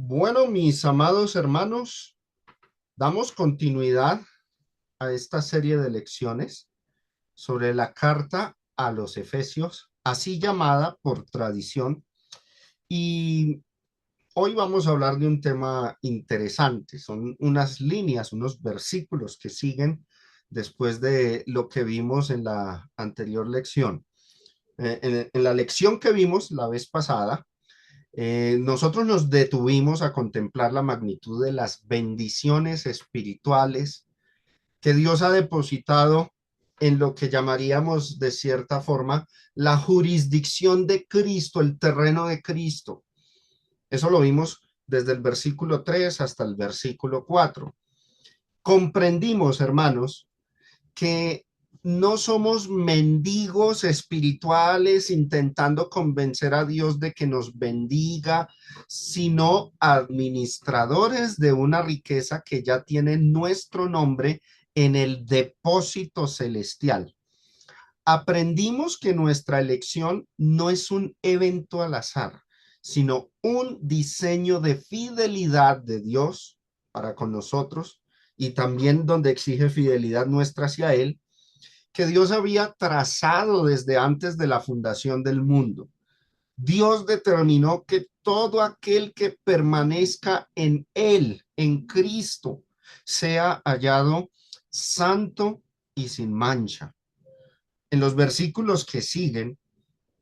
Bueno, mis amados hermanos, damos continuidad a esta serie de lecciones sobre la carta a los Efesios, así llamada por tradición. Y hoy vamos a hablar de un tema interesante. Son unas líneas, unos versículos que siguen después de lo que vimos en la anterior lección. En la lección que vimos la vez pasada, nosotros nos detuvimos a contemplar la magnitud de las bendiciones espirituales que Dios ha depositado en lo que llamaríamos de cierta forma la jurisdicción de Cristo, el terreno de Cristo. Eso lo vimos desde el versículo 3 hasta el versículo 4. Comprendimos, hermanos, que no somos mendigos espirituales intentando convencer a Dios de que nos bendiga, sino administradores de una riqueza que ya tiene nuestro nombre en el depósito celestial. Aprendimos que nuestra elección no es un evento al azar, sino un diseño de fidelidad de Dios para con nosotros y también donde exige fidelidad nuestra hacia Él, que Dios había trazado desde antes de la fundación del mundo. Dios determinó que todo aquel que permanezca en Él, en Cristo, sea hallado santo y sin mancha. En los versículos que siguen,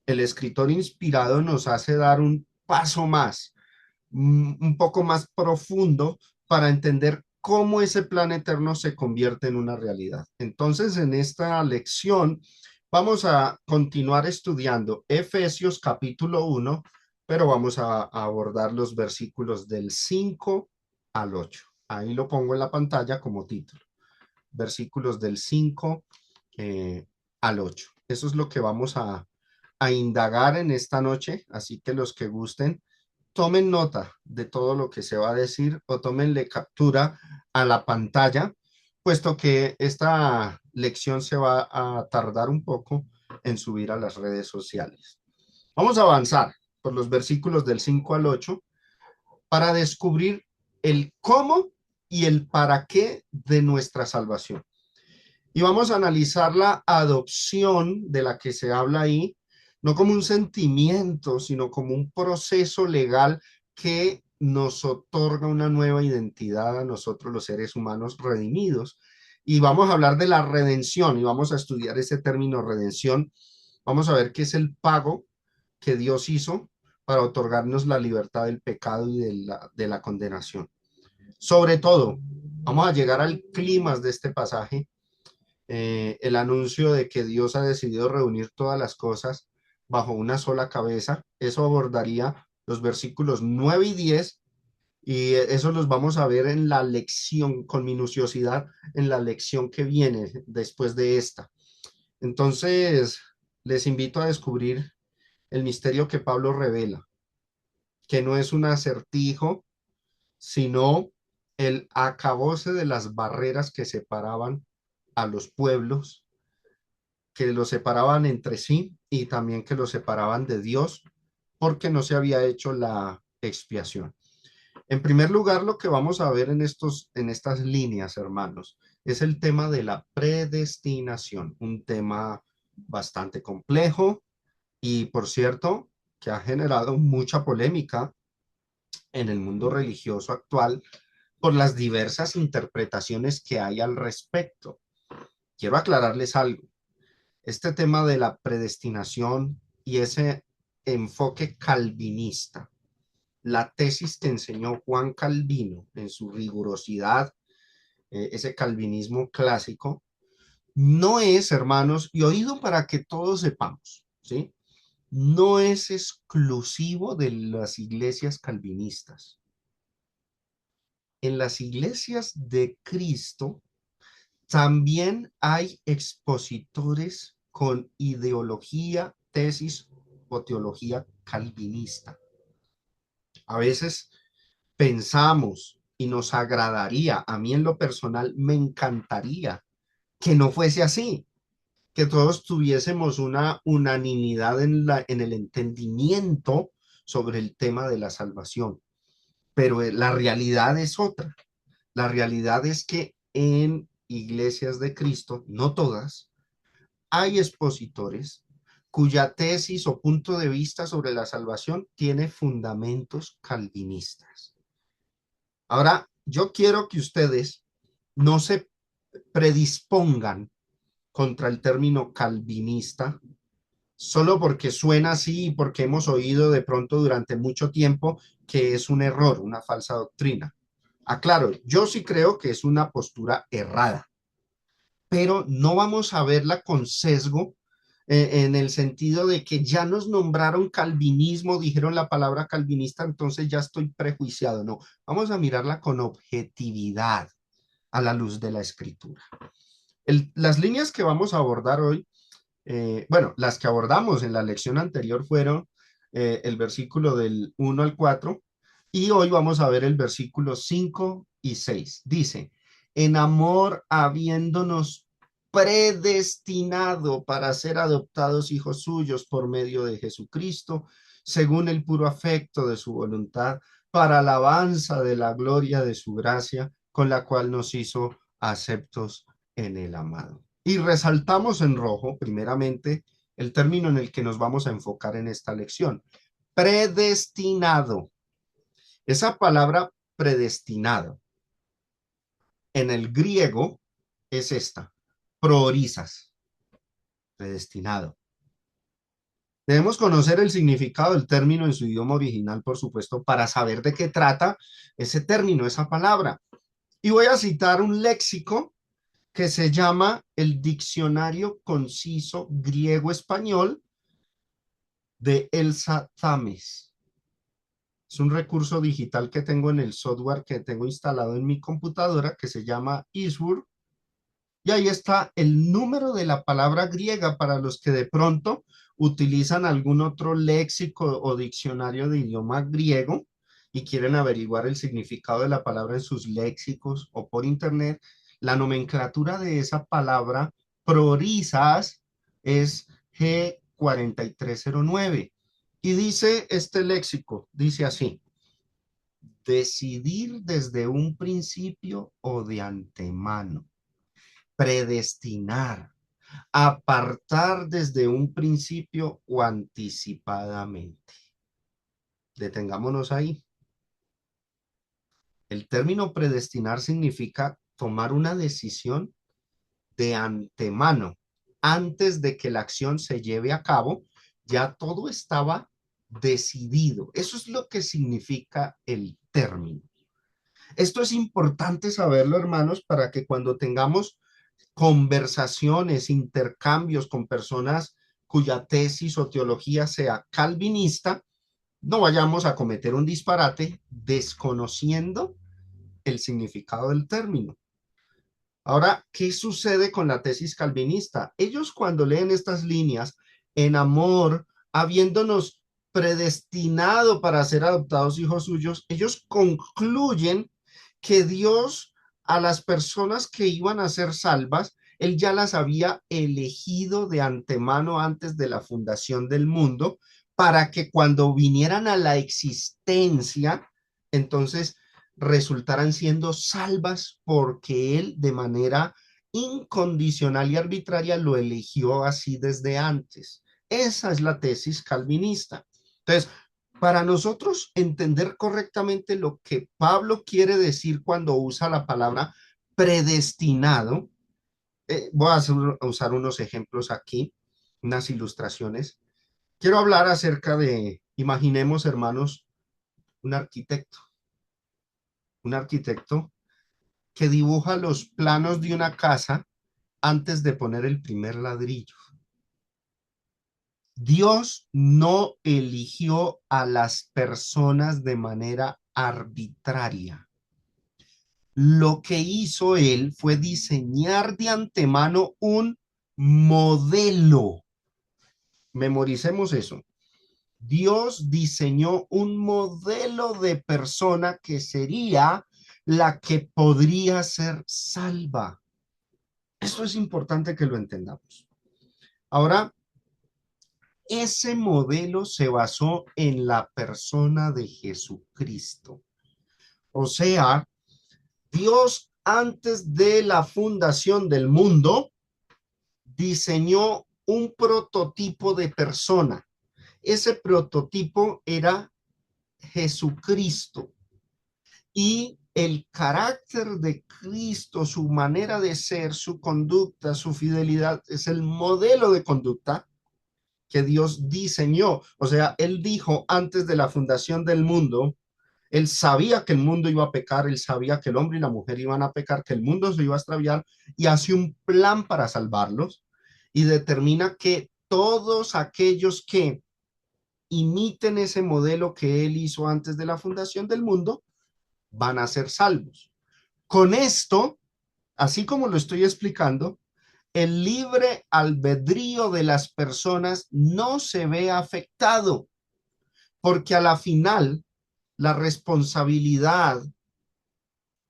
el escritor inspirado nos hace dar un paso más, un poco más profundo para entender cómo ese plan eterno se convierte en una realidad. Entonces, en esta lección vamos a continuar estudiando Efesios capítulo 1, pero vamos a abordar los versículos del 5 al 8. Ahí lo pongo en la pantalla como título. Versículos del 5 al 8. Eso es lo que vamos a indagar en esta noche, así que los que gusten, tomen nota de todo lo que se va a decir o tómenle captura a la pantalla, puesto que esta lección se va a tardar un poco en subir a las redes sociales. Vamos a avanzar por los versículos del 5 al 8 para descubrir el cómo y el para qué de nuestra salvación. Y vamos a analizar la adopción de la que se habla ahí, no como un sentimiento, sino como un proceso legal que nos otorga una nueva identidad a nosotros los seres humanos redimidos. Y vamos a hablar de la redención y vamos a estudiar ese término redención. Vamos a ver qué es el pago que Dios hizo para otorgarnos la libertad del pecado y de la condenación. Sobre todo, vamos a llegar al clímax de este pasaje, el anuncio de que Dios ha decidido reunir todas las cosas bajo una sola cabeza. Eso abordaría los versículos 9 y 10 y eso los vamos a ver en la lección con minuciosidad, en la lección que viene después de esta. Entonces, les invito a descubrir el misterio que Pablo revela, que no es un acertijo, sino el acabose de las barreras que separaban a los pueblos, que los separaban entre sí y también que los separaban de Dios porque no se había hecho la expiación. En primer lugar, lo que vamos a ver en estas líneas, hermanos, es el tema de la predestinación, un tema bastante complejo y, por cierto, que ha generado mucha polémica en el mundo religioso actual por las diversas interpretaciones que hay al respecto. Quiero aclararles algo. Este tema de la predestinación y ese enfoque calvinista, la tesis que enseñó Juan Calvino en su rigurosidad, ese calvinismo clásico, no es, hermanos, y oído para que todos sepamos, ¿sí? No es exclusivo de las iglesias calvinistas. En las iglesias de Cristo también hay expositores con ideología, tesis o teología calvinista. A veces pensamos y nos agradaría, a mí en lo personal me encantaría que no fuese así, que todos tuviésemos una unanimidad en el entendimiento sobre el tema de la salvación. pero la realidad es otra. La realidad es que en iglesias de Cristo, no todas, hay expositores cuya tesis o punto de vista sobre la salvación tiene fundamentos calvinistas. Ahora, yo quiero que ustedes no se predispongan contra el término calvinista solo porque suena así y porque hemos oído de pronto durante mucho tiempo que es un error, una falsa doctrina. Aclaro, yo sí creo que es una postura errada, pero no vamos a verla con sesgo en el sentido de que ya nos nombraron calvinismo, dijeron la palabra calvinista, entonces ya estoy prejuiciado. No, vamos a mirarla con objetividad a la luz de la escritura. Las líneas que vamos a abordar hoy, bueno, las que abordamos en la lección anterior fueron el versículo del 1 al 4 y hoy vamos a ver el versículo 5 y 6. Dice, en amor habiéndonos predestinado para ser adoptados hijos suyos por medio de Jesucristo, según el puro afecto de su voluntad, para alabanza de la gloria de su gracia, con la cual nos hizo aceptos en el amado. Y resaltamos en rojo, primeramente, el término en el que nos vamos a enfocar en esta lección. Predestinado. Esa palabra predestinado en el griego es esta, priorizas, predestinado. Debemos conocer el significado del término en su idioma original, por supuesto, para saber de qué trata ese término, esa palabra. Y voy a citar un léxico que se llama el Diccionario Conciso Griego-Español de Elsa Thames. Es un recurso digital que tengo en el software que tengo instalado en mi computadora que se llama Eastword. Y ahí está el número de la palabra griega para los que de pronto utilizan algún otro léxico o diccionario de idioma griego y quieren averiguar el significado de la palabra en sus léxicos o por internet. La nomenclatura de esa palabra priorizas es G4309. Y dice este léxico, dice así, decidir desde un principio o de antemano, predestinar, apartar desde un principio o anticipadamente. Detengámonos ahí. El término predestinar significa tomar una decisión de antemano, antes de que la acción se lleve a cabo, ya todo estaba decidido. Eso es lo que significa el término. Esto es importante saberlo, hermanos, para que cuando tengamos conversaciones, intercambios con personas cuya tesis o teología sea calvinista, no vayamos a cometer un disparate desconociendo el significado del término. Ahora, ¿qué sucede con la tesis calvinista? Ellos cuando leen estas líneas, en amor, habiéndonos predestinado para ser adoptados hijos suyos, ellos concluyen que Dios a las personas que iban a ser salvas, Él ya las había elegido de antemano antes de la fundación del mundo, para que cuando vinieran a la existencia, entonces resultaran siendo salvas porque Él de manera incondicional y arbitraria lo eligió así desde antes. Esa es la tesis calvinista. Entonces, para nosotros entender correctamente lo que Pablo quiere decir cuando usa la palabra predestinado, voy a usar unos ejemplos aquí, unas ilustraciones. Quiero hablar acerca de, imaginemos, hermanos, un arquitecto, un arquitecto que dibuja los planos de una casa antes de poner el primer ladrillo. Dios no eligió a las personas de manera arbitraria. Lo que hizo él fue diseñar de antemano un modelo. Memoricemos eso. Dios diseñó un modelo de persona que sería la que podría ser salva. Esto es importante que lo entendamos. Ahora, ese modelo se basó en la persona de Jesucristo. O sea, Dios antes de la fundación del mundo diseñó un prototipo de persona. Ese prototipo era Jesucristo. Y el carácter de Cristo, su manera de ser, su conducta, su fidelidad, es el modelo de conducta que Dios diseñó. O sea, Él dijo antes de la fundación del mundo, Él sabía que el mundo iba a pecar, Él sabía que el hombre y la mujer iban a pecar, que el mundo se iba a extraviar y hace un plan para salvarlos y determina que todos aquellos que imiten ese modelo que Él hizo antes de la fundación del mundo van a ser salvos. Con esto, así como lo estoy explicando, el libre albedrío de las personas no se ve afectado, porque a la final la responsabilidad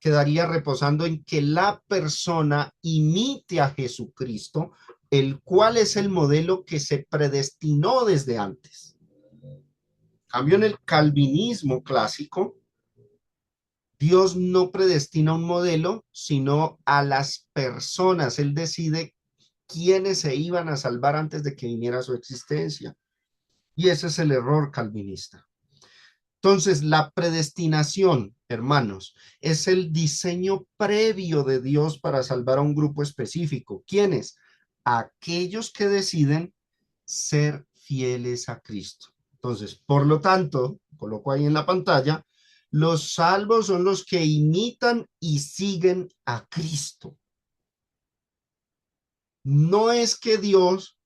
quedaría reposando en que la persona imite a Jesucristo, el cual es el modelo que se predestinó desde antes. En cambio, en el calvinismo clásico, Dios no predestina un modelo, sino a las personas. Él decide quiénes se iban a salvar antes de que viniera su existencia. Y ese es el error calvinista. Entonces, la predestinación, hermanos, es el diseño previo de Dios para salvar a un grupo específico. ¿Quiénes? Aquellos que deciden ser fieles a Cristo. Entonces, por lo tanto, coloco ahí en la pantalla, los salvos son los que imitan y siguen a Cristo. No es que Dios,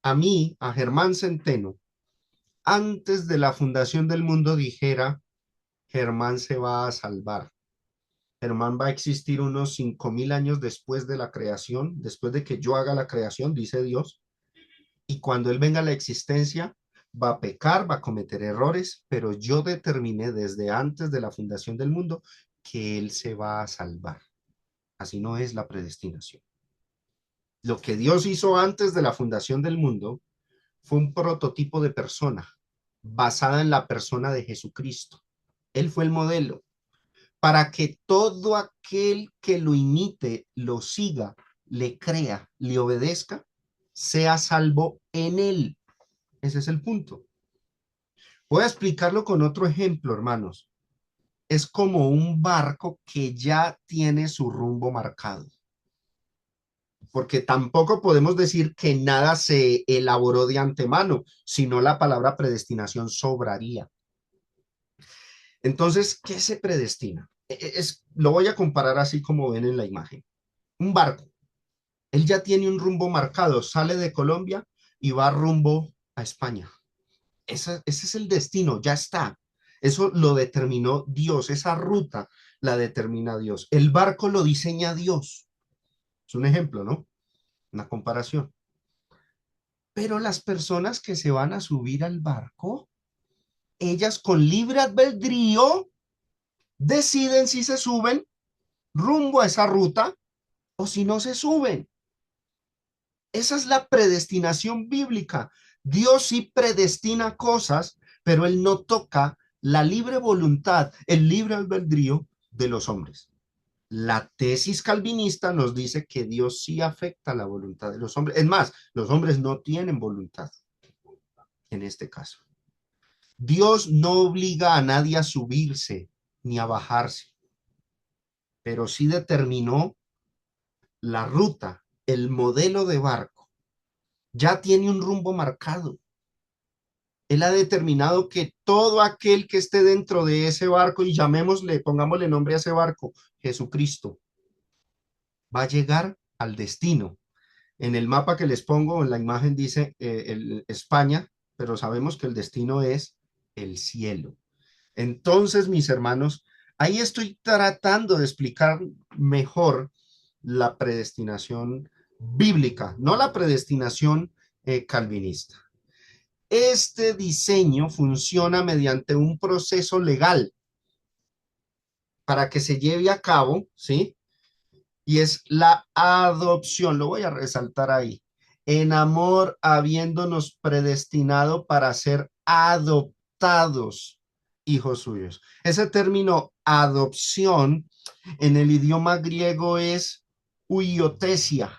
a mí, a Germán Centeno, antes de la fundación del mundo dijera, Germán se va a salvar. Germán va a existir unos 5.000 años después de la creación, después de que yo haga la creación, dice Dios, y cuando él venga a la existencia, va a pecar, va a cometer errores, pero yo determiné desde antes de la fundación del mundo que él se va a salvar. Así no es la predestinación. Lo que Dios hizo antes de la fundación del mundo fue un prototipo de persona basada en la persona de Jesucristo. Él fue el modelo para que todo aquel que lo imite, lo siga, le crea, le obedezca, sea salvo en él. Ese es el punto. Voy a explicarlo con otro ejemplo, hermanos. Es como un barco que ya tiene su rumbo marcado, porque tampoco podemos decir que nada se elaboró de antemano, sino la palabra predestinación sobraría. Entonces, ¿qué se predestina? Lo voy a comparar así como ven en la imagen. Un barco, él ya tiene un rumbo marcado, sale de Colombia y va rumbo a España. Ese es el destino, ya está. Eso lo determinó Dios, esa ruta la determina Dios. El barco lo diseña Dios. Es un ejemplo, ¿no? Una comparación. Pero las personas que se van a subir al barco, ellas con libre albedrío deciden si se suben rumbo a esa ruta o si no se suben. Esa es la predestinación bíblica. Dios sí predestina cosas, pero Él no toca la libre voluntad, el libre albedrío de los hombres. La tesis calvinista nos dice que Dios sí afecta la voluntad de los hombres. Es más, los hombres no tienen voluntad en este caso. Dios no obliga a nadie a subirse ni a bajarse, pero sí determinó la ruta, el modelo de barco. Ya tiene un rumbo marcado. Él ha determinado que todo aquel que esté dentro de ese barco, y llamémosle, pongámosle nombre a ese barco, Jesucristo, va a llegar al destino. En el mapa que les pongo, en la imagen dice España, pero sabemos que el destino es el cielo. Entonces, mis hermanos, ahí estoy tratando de explicar mejor la predestinación bíblica, no la predestinación calvinista. Este diseño funciona mediante un proceso legal para que se lleve a cabo, ¿sí? Y es la adopción, lo voy a resaltar ahí. En amor, habiéndonos predestinado para ser adoptados hijos suyos. Ese término adopción en el idioma griego es huiotesia.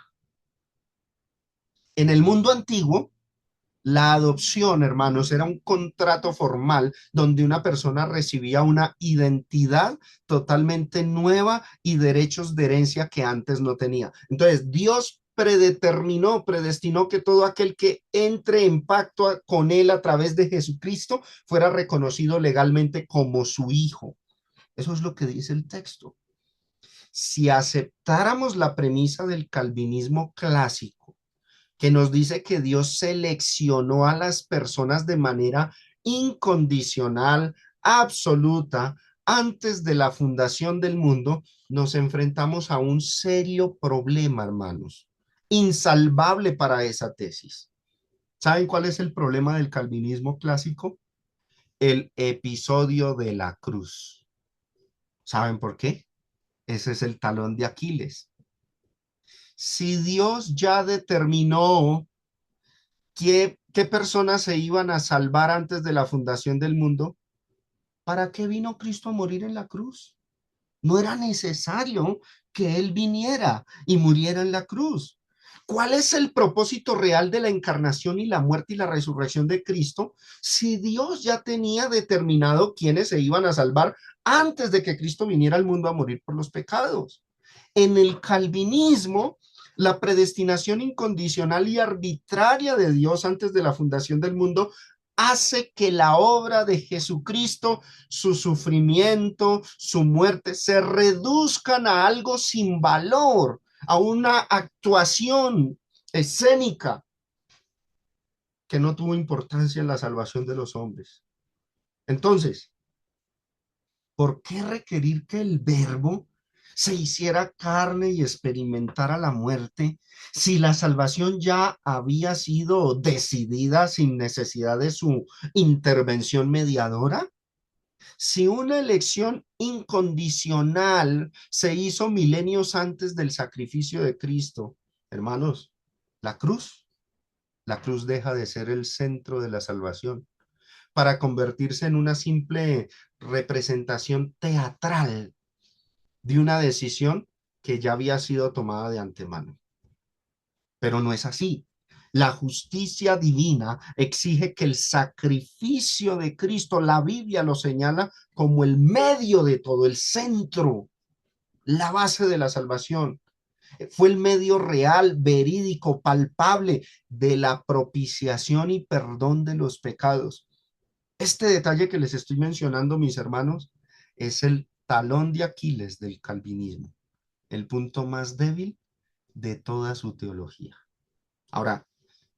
En el mundo antiguo, la adopción, hermanos, era un contrato formal donde una persona recibía una identidad totalmente nueva y derechos de herencia que antes no tenía. Entonces, Dios predeterminó, predestinó que todo aquel que entre en pacto con él a través de Jesucristo fuera reconocido legalmente como su hijo. Eso es lo que dice el texto. Si aceptáramos la premisa del calvinismo clásico, que nos dice que Dios seleccionó a las personas de manera incondicional, absoluta, antes de la fundación del mundo, nos enfrentamos a un serio problema, hermanos, insalvable para esa tesis. ¿Saben cuál es el problema del calvinismo clásico? El episodio de la cruz. ¿Saben por qué? Ese es el talón de Aquiles. Si Dios ya determinó qué personas se iban a salvar antes de la fundación del mundo, ¿para qué vino Cristo a morir en la cruz? No era necesario que Él viniera y muriera en la cruz. ¿Cuál es el propósito real de la encarnación y la muerte y la resurrección de Cristo si Dios ya tenía determinado quiénes se iban a salvar antes de que Cristo viniera al mundo a morir por los pecados? En el calvinismo, la predestinación incondicional y arbitraria de Dios antes de la fundación del mundo hace que la obra de Jesucristo, su sufrimiento, su muerte, se reduzcan a algo sin valor, a una actuación escénica que no tuvo importancia en la salvación de los hombres. Entonces, ¿por qué requerir que el verbo se hiciera carne y experimentara la muerte si la salvación ya había sido decidida sin necesidad de su intervención mediadora? Si una elección incondicional se hizo milenios antes del sacrificio de Cristo, hermanos, la cruz, la cruz deja de ser el centro de la salvación para convertirse en una simple representación teatral de una decisión que ya había sido tomada de antemano. Pero no es así. La justicia divina exige que el sacrificio de Cristo, la Biblia lo señala como el medio de todo, el centro, la base de la salvación. Fue el medio real, verídico, palpable de la propiciación y perdón de los pecados. Este detalle que les estoy mencionando, mis hermanos, es el talón de Aquiles del calvinismo, el punto más débil de toda su teología. Ahora,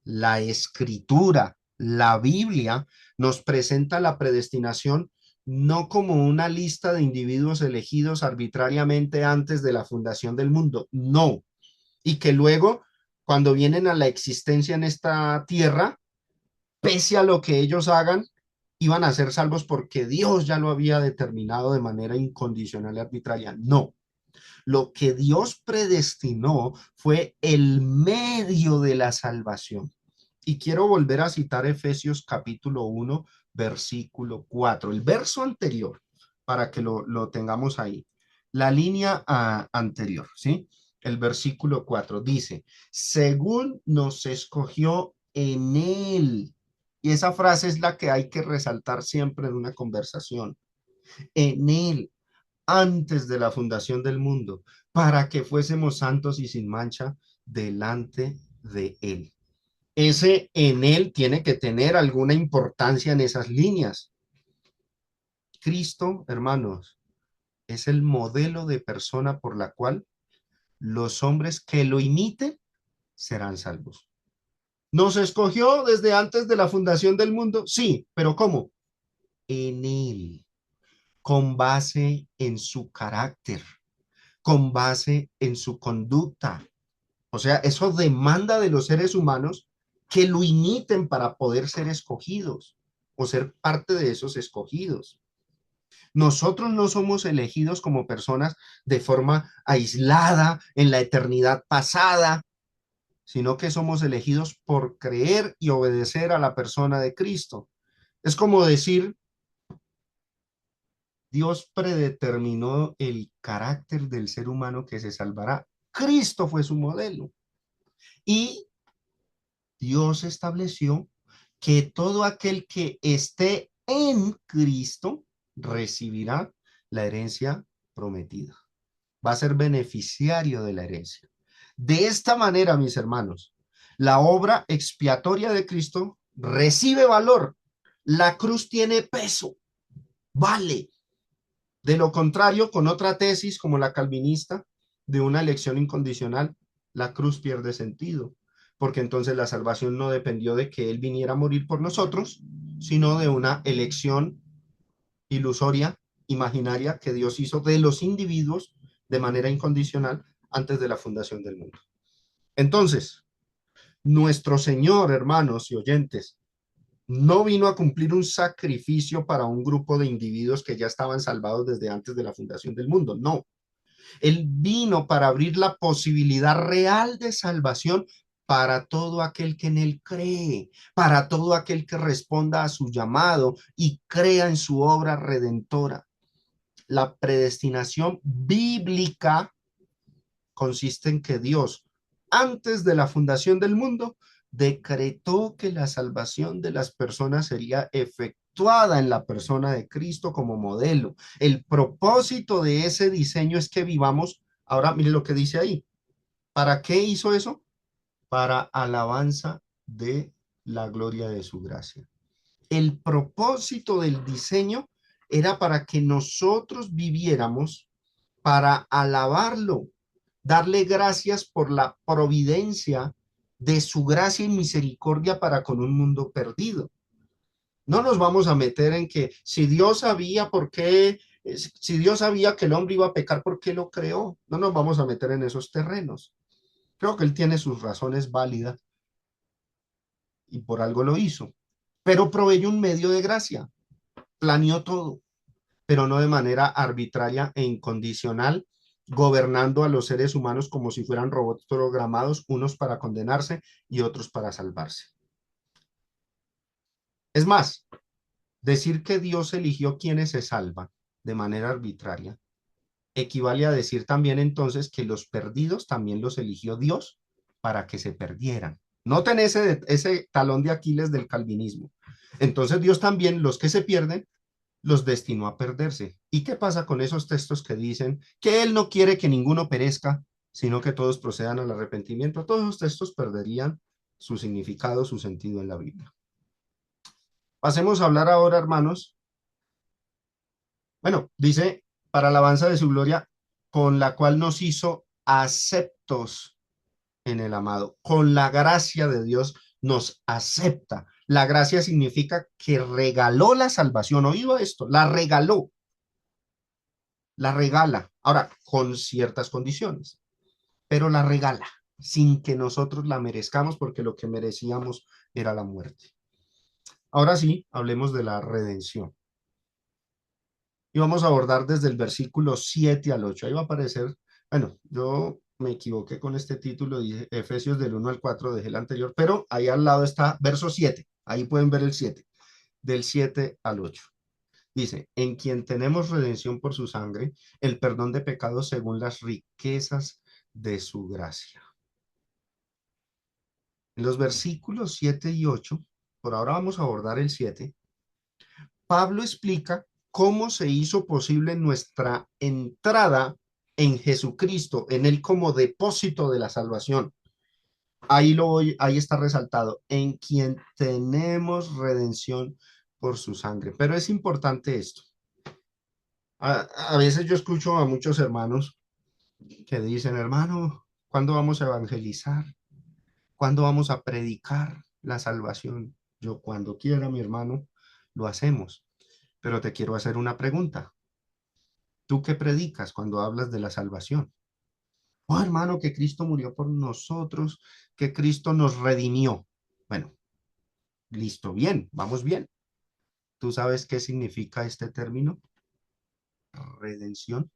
la escritura, la Biblia, nos presenta la predestinación no como una lista de individuos elegidos arbitrariamente antes de la fundación del mundo, no. Y que luego, cuando vienen a la existencia en esta tierra, pese a lo que ellos hagan, iban a ser salvos porque Dios ya lo había determinado de manera incondicional y arbitraria. No, lo que Dios predestinó fue el medio de la salvación. Y quiero volver a citar Efesios capítulo 1, versículo 4, el verso anterior, para que lo tengamos ahí. La línea anterior, ¿sí? El versículo 4 dice, según nos escogió en él. Y esa frase es la que hay que resaltar siempre en una conversación. En él, antes de la fundación del mundo, para que fuésemos santos y sin mancha delante de él. Ese en él tiene que tener alguna importancia en esas líneas. Cristo, hermanos, es el modelo de persona por la cual los hombres que lo imiten serán salvos. ¿Nos escogió desde antes de la fundación del mundo? Sí, pero ¿cómo? En él, con base en su carácter, con base en su conducta. O sea, eso demanda de los seres humanos que lo imiten para poder ser escogidos o ser parte de esos escogidos. Nosotros no somos elegidos como personas de forma aislada en la eternidad pasada, sino que somos elegidos por creer y obedecer a la persona de Cristo. Es como decir, Dios predeterminó el carácter del ser humano que se salvará. Cristo fue su modelo. Y Dios estableció que todo aquel que esté en Cristo recibirá la herencia prometida. Va a ser beneficiario de la herencia. De esta manera, mis hermanos, la obra expiatoria de Cristo recibe valor. La cruz tiene peso, vale. De lo contrario, con otra tesis como la calvinista de una elección incondicional, la cruz pierde sentido, porque entonces la salvación no dependió de que Él viniera a morir por nosotros, sino de una elección ilusoria, imaginaria, que Dios hizo de los individuos de manera incondicional antes de la fundación del mundo. Entonces, nuestro Señor, hermanos y oyentes, no vino a cumplir un sacrificio para un grupo de individuos que ya estaban salvados desde antes de la fundación del mundo. No, Él vino para abrir la posibilidad real de salvación para todo aquel que en Él cree, para todo aquel que responda a su llamado y crea en su obra redentora. La predestinación bíblica consiste en que Dios, antes de la fundación del mundo, decretó que la salvación de las personas sería efectuada en la persona de Cristo como modelo. El propósito de ese diseño es que vivamos, ahora mire lo que dice ahí, ¿para qué hizo eso? Para alabanza de la gloria de su gracia. El propósito del diseño era para que nosotros viviéramos para alabarlo, darle gracias por la providencia de su gracia y misericordia para con un mundo perdido. No nos vamos a meter en que si Dios sabía por qué, si Dios sabía que el hombre iba a pecar, ¿por qué lo creó? No nos vamos a meter en esos terrenos. Creo que él tiene sus razones válidas y por algo lo hizo, pero proveyó un medio de gracia, planeó todo, pero no de manera arbitraria e incondicional, gobernando a los seres humanos como si fueran robots programados, unos para condenarse y otros para salvarse. Es más, decir que Dios eligió quienes se salvan de manera arbitraria equivale a decir también entonces que los perdidos también los eligió Dios para que se perdieran. Noten ese talón de Aquiles del calvinismo. Entonces Dios también, los que se pierden, los destinó a perderse. ¿Y qué pasa con esos textos que dicen que Él no quiere que ninguno perezca, sino que todos procedan al arrepentimiento? Todos los textos perderían su significado, su sentido en la Biblia. Pasemos a hablar ahora, hermanos. Bueno, dice, para alabanza de su gloria, con la cual nos hizo aceptos en el amado. Con la gracia de Dios nos acepta. La gracia significa que regaló la salvación. ¿Oído esto? La regaló, la regala. Ahora, con ciertas condiciones, pero la regala sin que nosotros la merezcamos porque lo que merecíamos era la muerte. Ahora sí, hablemos de la redención. Y vamos a abordar desde el versículo 7 al 8. Ahí va a aparecer, bueno, yo me equivoqué con este título, dije Efesios del 1 al 4, dejé el anterior, pero ahí al lado está verso 7. Ahí pueden ver el 7, del 7 al 8. Dice, en quien tenemos redención por su sangre, el perdón de pecados según las riquezas de su gracia. En los versículos 7 y 8, por ahora vamos a abordar el 7, Pablo explica cómo se hizo posible nuestra entrada en Jesucristo, en él como depósito de la salvación. Ahí está resaltado, en quien tenemos redención por su sangre. Pero es importante esto. A veces yo escucho a muchos hermanos que dicen, hermano, ¿cuándo vamos a evangelizar? ¿Cuándo vamos a predicar la salvación? Yo cuando quiera, mi hermano, lo hacemos. Pero te quiero hacer una pregunta. ¿Tú qué predicas cuando hablas de la salvación? Oh, hermano, que Cristo murió por nosotros, que Cristo nos redimió. Bueno, listo, bien, vamos bien. ¿Tú sabes qué significa este término? Redención.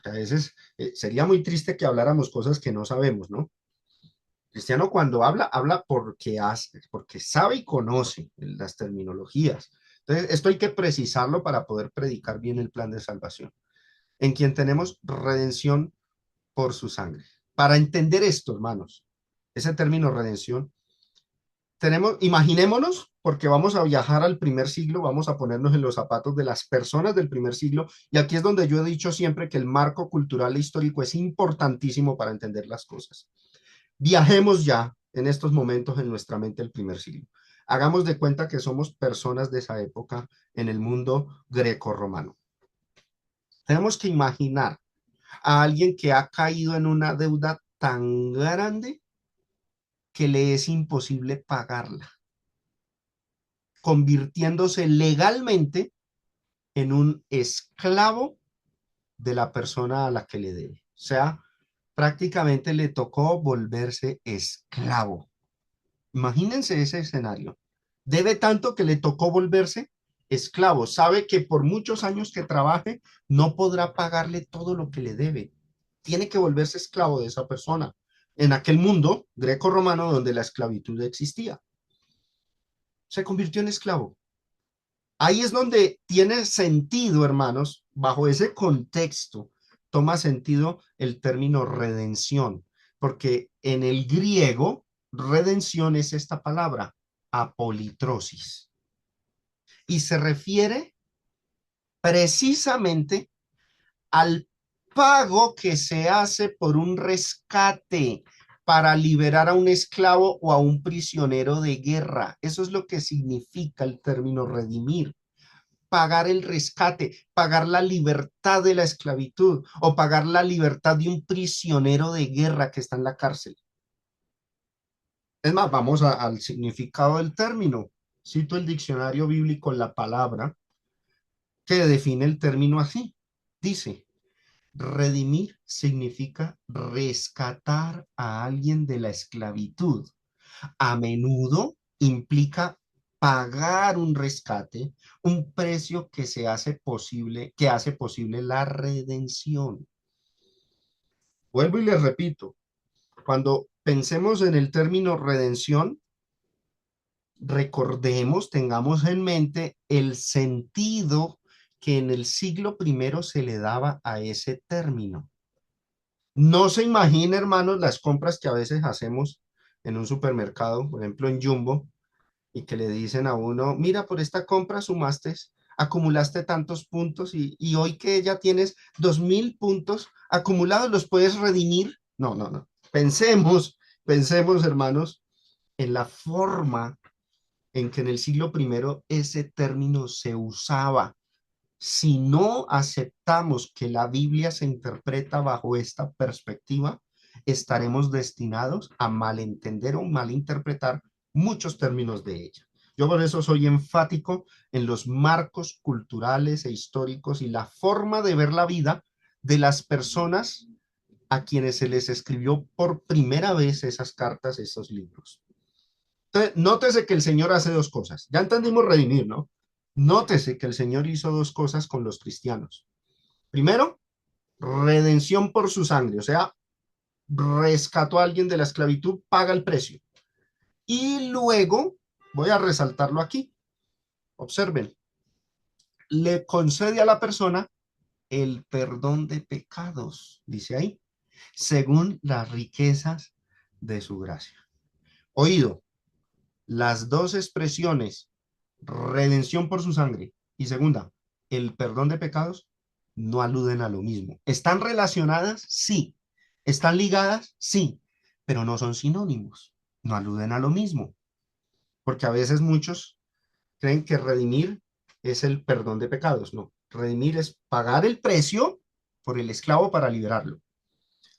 A veces sería muy triste que habláramos cosas que no sabemos, ¿no? Cristiano cuando habla, habla porque hace, porque sabe y conoce las terminologías. Entonces, esto hay que precisarlo para poder predicar bien el plan de salvación, en quien tenemos redención por su sangre. Para entender esto, hermanos, ese término redención, imaginémonos, porque vamos a viajar al primer siglo, vamos a ponernos en los zapatos de las personas del primer siglo, y aquí es donde yo he dicho siempre que el marco cultural e histórico es importantísimo para entender las cosas. Viajemos ya en estos momentos en nuestra mente el primer siglo. Hagamos de cuenta que somos personas de esa época en el mundo greco-romano. Tenemos que imaginar a alguien que ha caído en una deuda tan grande que le es imposible pagarla, convirtiéndose legalmente en un esclavo de la persona a la que le debe. O sea, prácticamente le tocó volverse esclavo. Imagínense ese escenario. Debe tanto que le tocó volverse esclavo. Sabe que por muchos años que trabaje no podrá pagarle todo lo que le debe. Tiene que volverse esclavo de esa persona. En aquel mundo greco-romano donde la esclavitud existía, se convirtió en esclavo. Ahí es donde tiene sentido, hermanos, bajo ese contexto, toma sentido el término redención, porque en el griego, redención es esta palabra, apolitrosis, y se refiere precisamente al pago que se hace por un rescate para liberar a un esclavo o a un prisionero de guerra. Eso es lo que significa el término redimir. Pagar el rescate, pagar la libertad de la esclavitud o pagar la libertad de un prisionero de guerra que está en la cárcel. Es más, vamos al significado del término. Cito el diccionario bíblico, la palabra que define el término así. Dice, redimir significa rescatar a alguien de la esclavitud. A menudo implica pagar un rescate, un precio que se hace posible, que hace posible la redención. Vuelvo y les repito, cuando pensemos en el término redención, recordemos, tengamos en mente el sentido que en el siglo primero se le daba a ese término. No se imagina, hermanos, las compras que a veces hacemos en un supermercado, por ejemplo en Jumbo, y que le dicen a uno, mira, por esta compra sumaste, acumulaste tantos puntos y hoy que ya tienes 2000 puntos acumulados, ¿los puedes redimir? No, no, no. Pensemos, hermanos, en la forma en que en el siglo primero ese término se usaba. Si no aceptamos que la Biblia se interpreta bajo esta perspectiva, estaremos destinados a malentender o malinterpretar muchos términos de ella. Yo por eso soy enfático en los marcos culturales e históricos y la forma de ver la vida de las personas a quienes se les escribió por primera vez esas cartas, esos libros. Entonces, nótese que el Señor hace dos cosas. Ya entendimos redimir, ¿no? Nótese que el Señor hizo dos cosas con los cristianos. Primero, redención por su sangre, o sea, rescató a alguien de la esclavitud, paga el precio. Y luego, voy a resaltarlo aquí, observen, le concede a la persona el perdón de pecados, dice ahí, según las riquezas de su gracia. Oído, las dos expresiones, redención por su sangre y segunda, el perdón de pecados, no aluden a lo mismo. ¿Están relacionadas? Sí. ¿Están ligadas? Sí, pero no son sinónimos. No aluden a lo mismo, porque a veces muchos creen que redimir es el perdón de pecados. No, redimir es pagar el precio por el esclavo para liberarlo.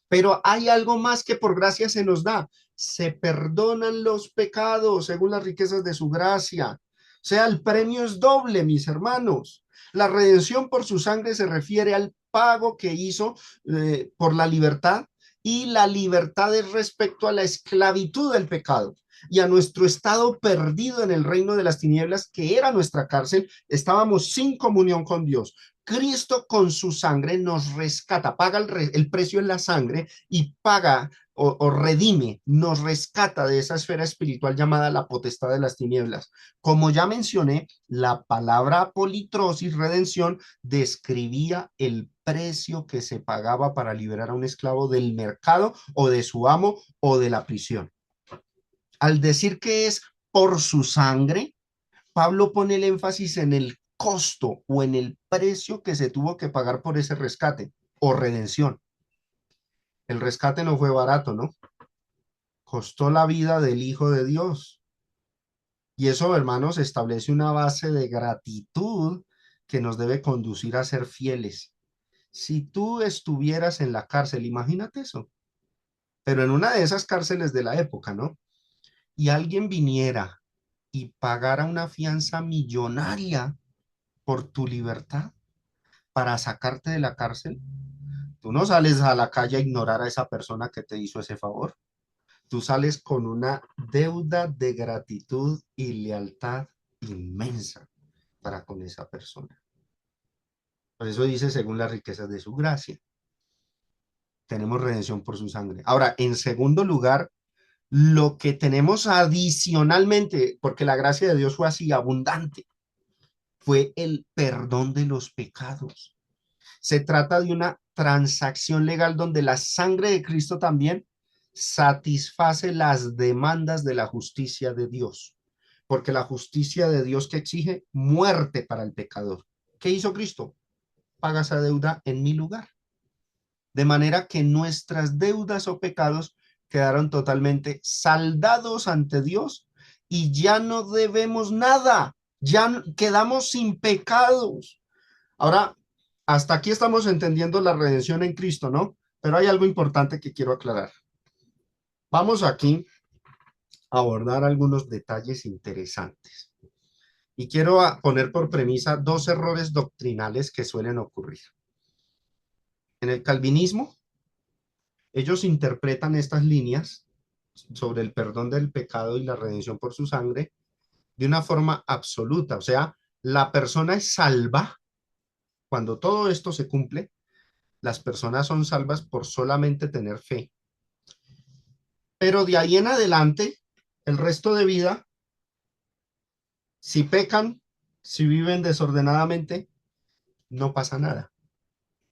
Pero hay algo más que por gracia se nos da. Se perdonan los pecados según las riquezas de su gracia. O sea, el premio es doble, mis hermanos. La redención por su sangre se refiere al pago que hizo por la libertad, y la libertad es respecto a la esclavitud del pecado y a nuestro estado perdido en el reino de las tinieblas, que era nuestra cárcel. Estábamos sin comunión con Dios. Cristo con su sangre nos rescata, paga el precio en la sangre y paga o redime, nos rescata de esa esfera espiritual llamada la potestad de las tinieblas. Como ya mencioné, la palabra politrosis, redención, describía el precio que se pagaba para liberar a un esclavo del mercado o de su amo o de la prisión. Al decir que es por su sangre, Pablo pone el énfasis en el costo o en el precio que se tuvo que pagar por ese rescate o redención. El rescate no fue barato, ¿no? Costó la vida del Hijo de Dios. Y eso, hermanos, establece una base de gratitud que nos debe conducir a ser fieles. Si tú estuvieras en la cárcel, imagínate eso, pero en una de esas cárceles de la época, ¿no? Y alguien viniera y pagara una fianza millonaria por tu libertad para sacarte de la cárcel, tú no sales a la calle a ignorar a esa persona que te hizo ese favor. Tú sales con una deuda de gratitud y lealtad inmensa para con esa persona. Por eso dice, según las riquezas de su gracia, tenemos redención por su sangre. Ahora, en segundo lugar, lo que tenemos adicionalmente, porque la gracia de Dios fue así abundante, fue el perdón de los pecados. Se trata de una transacción legal donde la sangre de Cristo también satisface las demandas de la justicia de Dios, porque la justicia de Dios que exige muerte para el pecador. ¿Qué hizo Cristo? Paga esa deuda en mi lugar. De manera que nuestras deudas o pecados quedaron totalmente saldados ante Dios y ya no debemos nada, ya quedamos sin pecados. Ahora, hasta aquí estamos entendiendo la redención en Cristo, ¿no? Pero hay algo importante que quiero aclarar. Vamos aquí a abordar algunos detalles interesantes. Y quiero poner por premisa dos errores doctrinales que suelen ocurrir. En el calvinismo, ellos interpretan estas líneas sobre el perdón del pecado y la redención por su sangre de una forma absoluta. O sea, la persona es salva cuando todo esto se cumple. Las personas son salvas por solamente tener fe. Pero de ahí en adelante, el resto de vida, si pecan, si viven desordenadamente, no pasa nada.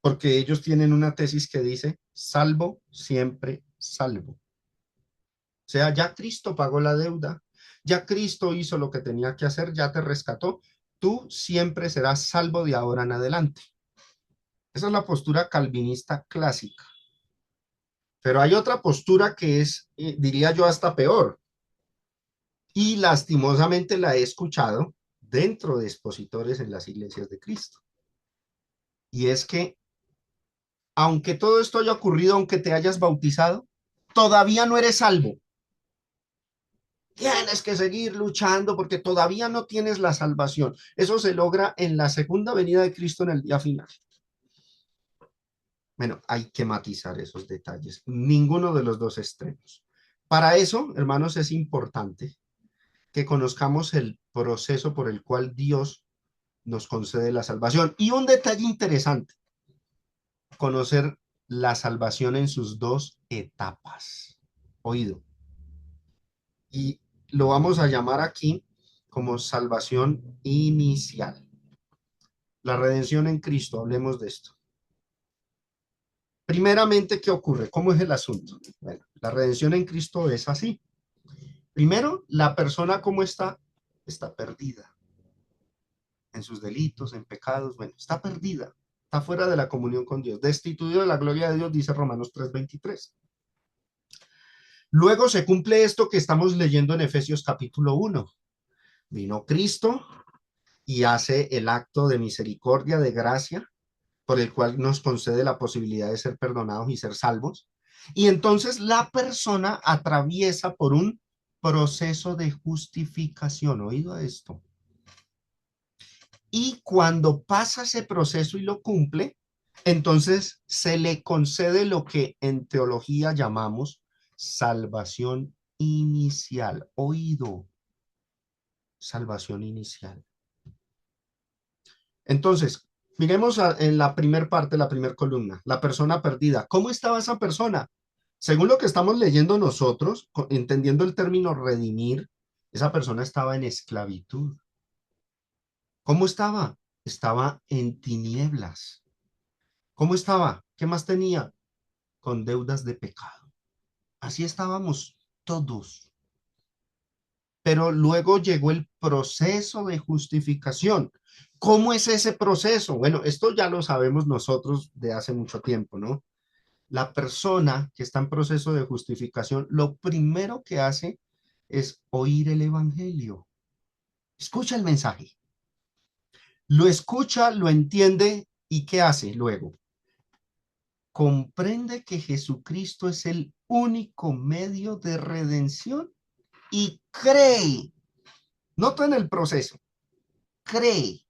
Porque ellos tienen una tesis que dice, salvo, siempre salvo. O sea, ya Cristo pagó la deuda, ya Cristo hizo lo que tenía que hacer, ya te rescató, tú siempre serás salvo de ahora en adelante. Esa es la postura calvinista clásica. Pero hay otra postura que es, diría yo, hasta peor. Y lastimosamente la he escuchado dentro de expositores en las iglesias de Cristo. Y es que, aunque todo esto haya ocurrido, aunque te hayas bautizado, todavía no eres salvo. Tienes que seguir luchando porque todavía no tienes la salvación. Eso se logra en la segunda venida de Cristo en el día final. Bueno, hay que matizar esos detalles. Ninguno de los dos extremos. Para eso, hermanos, es importante que conozcamos el proceso por el cual Dios nos concede la salvación. Y un detalle interesante, conocer la salvación en sus dos etapas. Oído. Y lo vamos a llamar aquí como salvación inicial. La redención en Cristo, hablemos de esto. Primeramente, ¿qué ocurre? ¿Cómo es el asunto? Bueno, la redención en Cristo es así. Primero, la persona, ¿cómo está? Está perdida en sus delitos, en pecados, bueno, está perdida, está fuera de la comunión con Dios, destituido de la gloria de Dios, dice Romanos 3:23. Luego se cumple esto que estamos leyendo en Efesios capítulo 1. Vino Cristo y hace el acto de misericordia, de gracia, por el cual nos concede la posibilidad de ser perdonados y ser salvos. Y entonces la persona atraviesa por un proceso de justificación. ¿Oído esto? Y cuando pasa ese proceso y lo cumple, entonces se le concede lo que en teología llamamos salvación inicial. Oído, salvación inicial. Entonces, miremos en la primera parte, la primera columna, la persona perdida. ¿Cómo estaba esa persona? Según lo que estamos leyendo nosotros, entendiendo el término redimir, esa persona estaba en esclavitud. ¿Cómo estaba? Estaba en tinieblas. ¿Cómo estaba? ¿Qué más tenía? Con deudas de pecado. Así estábamos todos. Pero luego llegó el proceso de justificación. ¿Cómo es ese proceso? Bueno, esto ya lo sabemos nosotros de hace mucho tiempo, ¿no? La persona que está en proceso de justificación, lo primero que hace es oír el evangelio. Escucha el mensaje. Lo escucha, lo entiende y ¿qué hace luego? Comprende que Jesucristo es el único medio de redención y cree. Nota en el proceso, cree.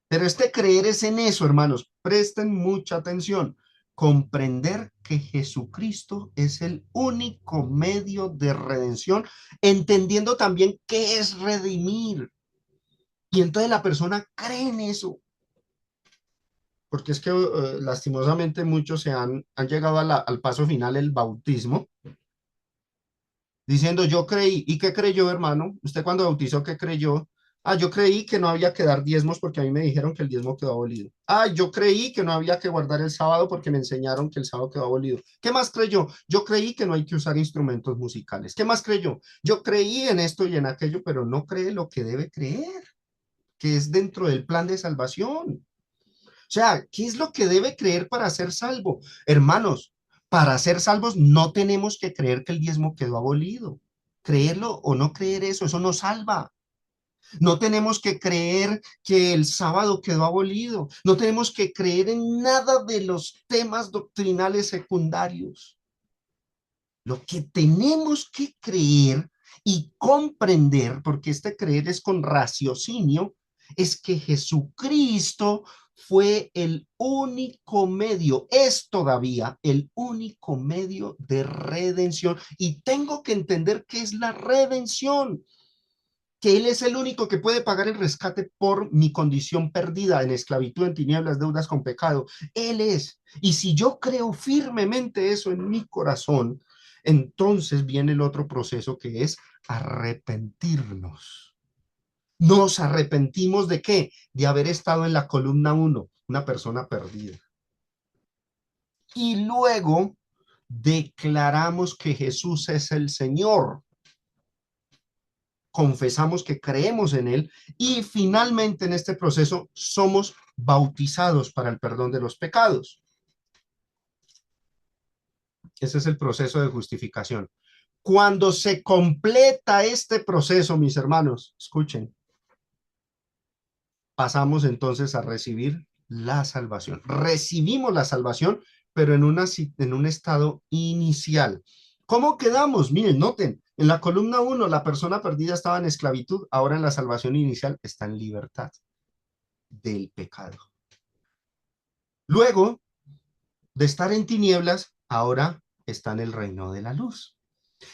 Pero este creer es en eso, hermanos. Presten mucha atención. Comprender que Jesucristo es el único medio de redención, entendiendo también qué es redimir. Y entonces la persona cree en eso. Porque es que lastimosamente muchos han llegado a al paso final, el bautismo, diciendo yo creí. ¿Y qué creyó, hermano? Usted cuando bautizó, ¿qué creyó? Ah, yo creí que no había que dar diezmos porque a mí me dijeron que el diezmo quedó abolido. Ah, yo creí que no había que guardar el sábado porque me enseñaron que el sábado quedó abolido. ¿Qué más creyó? Yo creí que no hay que usar instrumentos musicales. ¿Qué más creyó? Yo creí en esto y en aquello, pero no cree lo que debe creer, que es dentro del plan de salvación. O sea, ¿qué es lo que debe creer para ser salvo? Hermanos, para ser salvos no tenemos que creer que el diezmo quedó abolido. Creerlo o no creer eso no salva. No tenemos que creer que el sábado quedó abolido. No tenemos que creer en nada de los temas doctrinales secundarios. Lo que tenemos que creer y comprender, porque este creer es con raciocinio, es que Jesucristo fue el único medio, es todavía el único medio de redención. Y tengo que entender qué es la redención, que Él es el único que puede pagar el rescate por mi condición perdida en esclavitud, en tinieblas, deudas con pecado. Él es. Y si yo creo firmemente eso en mi corazón, entonces viene el otro proceso que es arrepentirnos. ¿Nos arrepentimos de qué? De haber estado en la columna uno, una persona perdida. Y luego declaramos que Jesús es el Señor, confesamos que creemos en Él y finalmente en este proceso somos bautizados para el perdón de los pecados. Ese es el proceso de justificación. Cuando se completa este proceso, mis hermanos, escuchen, pasamos entonces a recibir la salvación. Recibimos la salvación, pero en un estado inicial. ¿Cómo quedamos? Miren, noten, en la columna uno la persona perdida estaba en esclavitud, ahora en la salvación inicial está en libertad del pecado. Luego de estar en tinieblas, ahora está en el reino de la luz.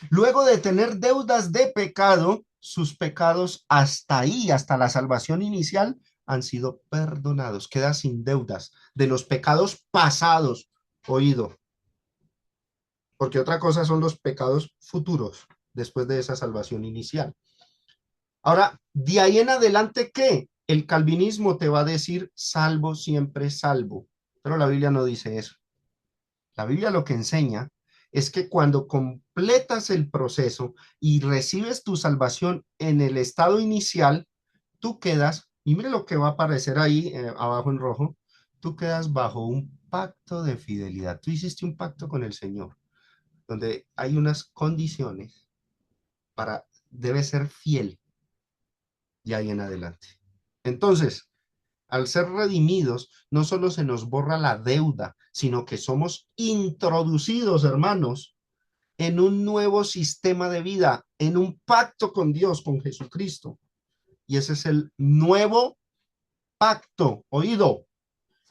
Luego de tener deudas de pecado, sus pecados hasta ahí, hasta la salvación inicial, han sido perdonados. Queda sin deudas de los pecados pasados, oído, porque otra cosa son los pecados futuros después de esa salvación inicial. Ahora, de ahí en adelante, ¿qué? El calvinismo te va a decir salvo, siempre salvo, pero la Biblia no dice eso. La Biblia lo que enseña es que cuando completas el proceso y recibes tu salvación en el estado inicial, tú quedas, y mire lo que va a aparecer ahí abajo en rojo, tú quedas bajo un pacto de fidelidad. Tú hiciste un pacto con el Señor, donde hay unas condiciones para, debe ser fiel de ahí en adelante. Entonces, al ser redimidos, no solo se nos borra la deuda, sino que somos introducidos, hermanos, en un nuevo sistema de vida, en un pacto con Dios, con Jesucristo. Y ese es el nuevo pacto, oído.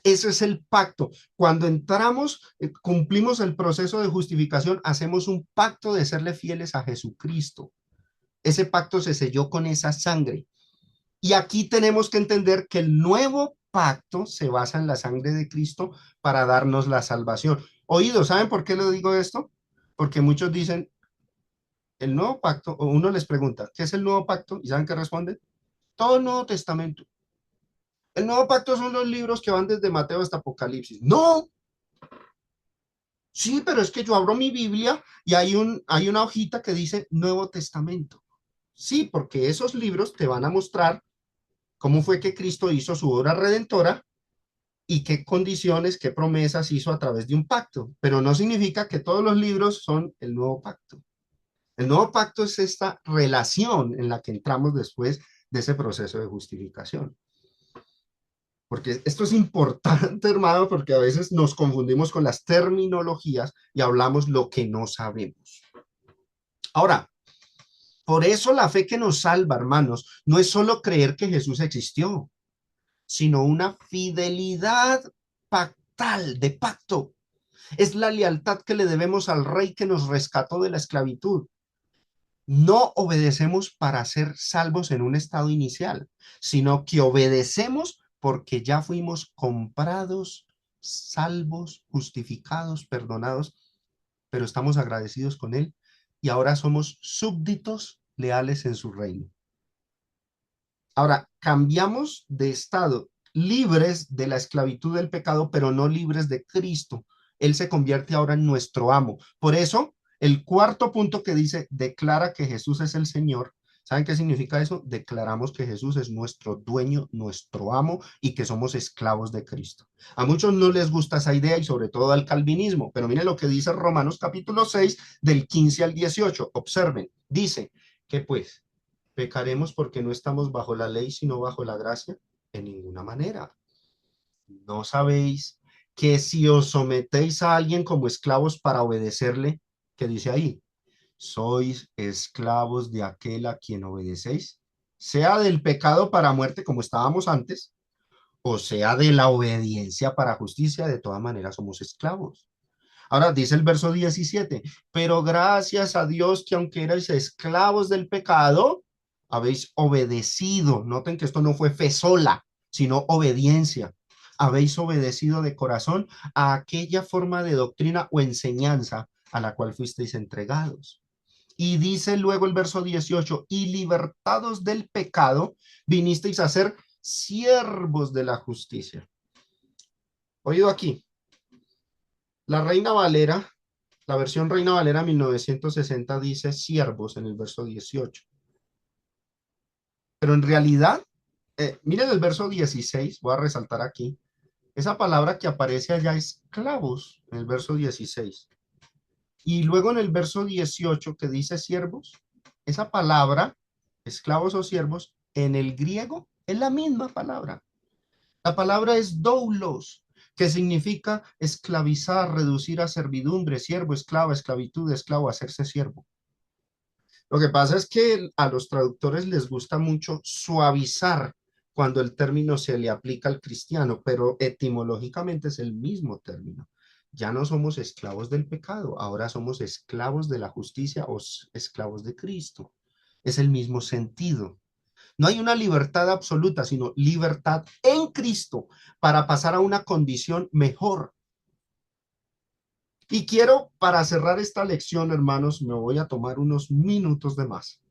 Ese es el pacto. Cuando entramos, cumplimos el proceso de justificación, hacemos un pacto de serle fieles a Jesucristo. Ese pacto se selló con esa sangre. Y aquí tenemos que entender que el nuevo pacto se basa en la sangre de Cristo para darnos la salvación. Oído, ¿saben por qué le digo esto? Porque muchos dicen, el nuevo pacto, o uno les pregunta, ¿qué es el nuevo pacto? ¿Y saben qué responden? Todo el Nuevo Testamento. El nuevo pacto son los libros que van desde Mateo hasta Apocalipsis. No, sí, pero es que yo abro mi Biblia y hay una hojita que dice Nuevo Testamento. Sí, porque esos libros te van a mostrar cómo fue que Cristo hizo su obra redentora y qué condiciones, qué promesas hizo a través de un pacto. Pero no significa que todos los libros son el nuevo pacto. El nuevo pacto es esta relación en la que entramos después de ese proceso de justificación. Porque esto es importante, hermano, porque a veces nos confundimos con las terminologías y hablamos lo que no sabemos. Ahora, por eso la fe que nos salva, hermanos, no es solo creer que Jesús existió, sino una fidelidad pactal, de pacto. Es la lealtad que le debemos al Rey que nos rescató de la esclavitud. No obedecemos para ser salvos en un estado inicial, sino que obedecemos porque ya fuimos comprados, salvos, justificados, perdonados, pero estamos agradecidos con Él y ahora somos súbditos leales en su reino. Ahora, cambiamos de estado, libres de la esclavitud del pecado, pero no libres de Cristo. Él se convierte ahora en nuestro amo. Por eso, el cuarto punto que dice, declara que Jesús es el Señor. ¿Saben qué significa eso? Declaramos que Jesús es nuestro dueño, nuestro amo y que somos esclavos de Cristo. A muchos no les gusta esa idea y sobre todo al calvinismo, pero miren lo que dice Romanos capítulo 6 del 15 al 18. Observen, dice que pues ¿pecaremos porque no estamos bajo la ley, sino bajo la gracia? En ninguna manera. ¿No sabéis que si os sometéis a alguien como esclavos para obedecerle, que dice ahí, sois esclavos de aquel a quien obedecéis, sea del pecado para muerte como estábamos antes, o sea de la obediencia para justicia, de todas maneras somos esclavos. Ahora dice el verso 17, pero gracias a Dios que aunque erais esclavos del pecado, habéis obedecido. Noten que esto no fue fe sola, sino obediencia. Habéis obedecido de corazón a aquella forma de doctrina o enseñanza a la cual fuisteis entregados. Y dice luego el verso 18, y libertados del pecado, vinisteis a ser siervos de la justicia. Oído aquí, la Reina Valera, la versión Reina Valera 1960 dice siervos en el verso 18. Pero en realidad, miren el verso 16, voy a resaltar aquí, esa palabra que aparece allá es esclavos en el verso 16. Y luego en el verso 18 que dice siervos, esa palabra, esclavos o siervos, en el griego es la misma palabra. La palabra es doulos, que significa esclavizar, reducir a servidumbre, siervo, esclava, esclavitud, esclavo, hacerse siervo. Lo que pasa es que a los traductores les gusta mucho suavizar cuando el término se le aplica al cristiano, pero etimológicamente es el mismo término. Ya no somos esclavos del pecado, ahora somos esclavos de la justicia o esclavos de Cristo. Es el mismo sentido. No hay una libertad absoluta, sino libertad en Cristo para pasar a una condición mejor. Y quiero, para cerrar esta lección, hermanos, me voy a tomar unos minutos de más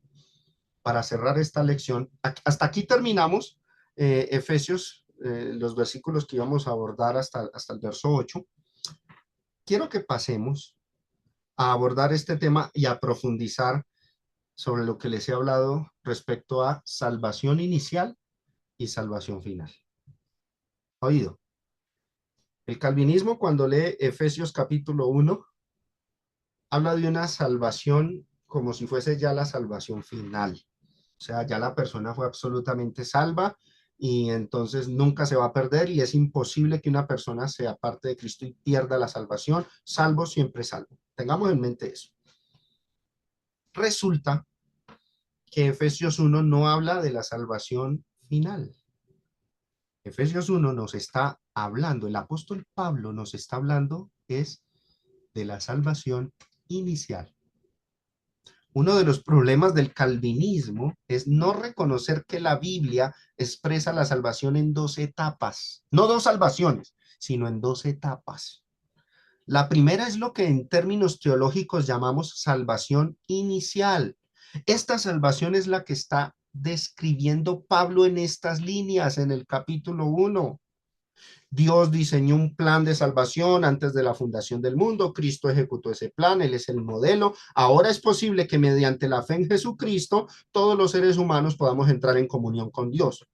para cerrar esta lección. Hasta aquí terminamos Efesios, los versículos que íbamos a abordar hasta el verso 8. Quiero que pasemos a abordar este tema y a profundizar sobre lo que les he hablado respecto a salvación inicial y salvación final. Oído. El calvinismo, cuando lee Efesios capítulo 1, habla de una salvación como si fuese ya la salvación final. O sea, ya la persona fue absolutamente salva y entonces nunca se va a perder y es imposible que una persona sea parte de Cristo y pierda la salvación, salvo siempre salvo. Tengamos en mente eso. Resulta que Efesios 1 no habla de la salvación final. Efesios 1 nos está hablando, el apóstol Pablo nos está hablando es de la salvación inicial. Uno de los problemas del calvinismo es no reconocer que la Biblia expresa la salvación en dos etapas, no dos salvaciones, sino en dos etapas. La primera es lo que en términos teológicos llamamos salvación inicial. Esta salvación es la que está describiendo Pablo en estas líneas en el capítulo 1. Dios diseñó un plan de salvación antes de la fundación del mundo. Cristo ejecutó ese plan. Él es el modelo. Ahora es posible que mediante la fe en Jesucristo todos los seres humanos podamos entrar en comunión con Dios.